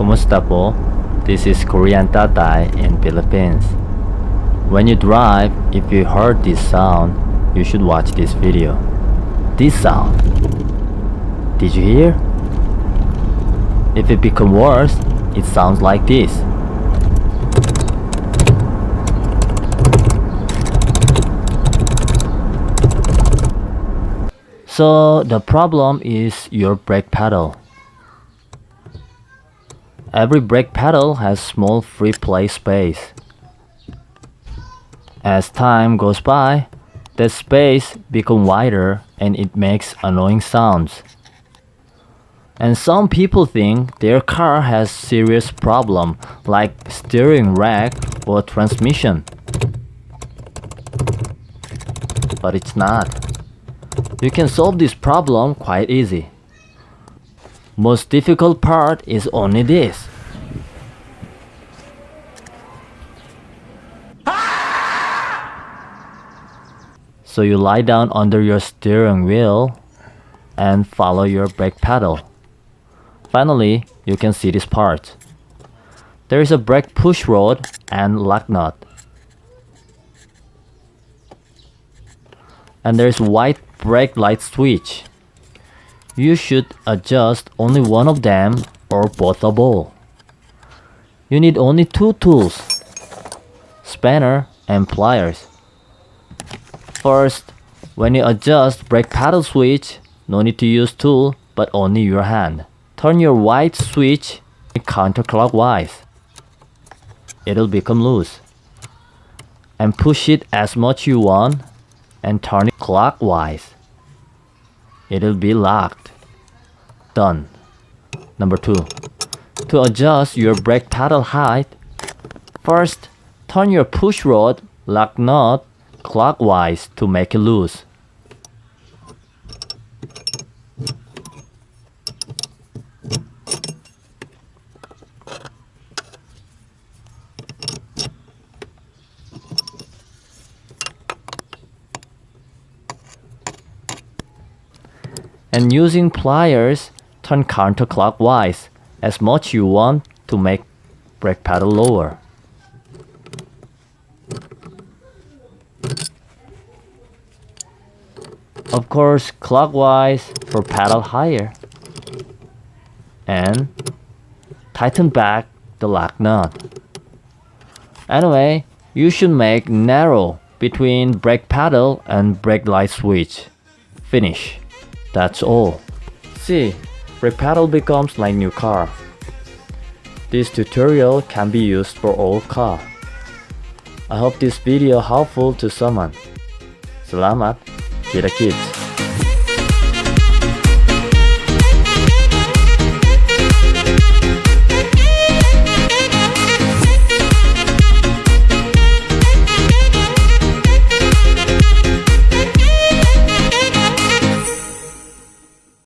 Kumusta po? This is Korean Tatay in Philippines. When you drive, if you heard this sound, you should watch this video. This sound. Did you hear? If it becomes worse, it sounds like this. So the problem is your brake pedal. Every brake pedal has small free play space. As time goes by, the space becomes wider and it makes annoying sounds. And some people think their car has serious problem like steering rack or transmission. But it's not. You can solve this problem quite easy. Most difficult part is only this. So you lie down under your steering wheel and follow your brake pedal. Finally, you can see this part. There is a brake push rod and lock nut. And there is white brake light switch. You should adjust only one of them or both of all. You need only two tools, spanner and pliers. First, when you adjust brake pedal switch, no need to use tool but only your hand. Turn your white switch counterclockwise. It'll become loose. And push it as much you want and turn it clockwise. It'll be locked. Done. Number 2. To adjust your brake pedal height, first turn your push rod lock nut clockwise to make it loose. And using pliers, turn counterclockwise as much you want to make brake pedal lower. Of course, clockwise for pedal higher. And tighten back the lock nut. Anyway, you should make narrow between brake pedal and brake light switch. Finish. That's all. See, brake pedal becomes like new car. This tutorial can be used for all car. I hope this video helpful to someone. Selamat, kita kids.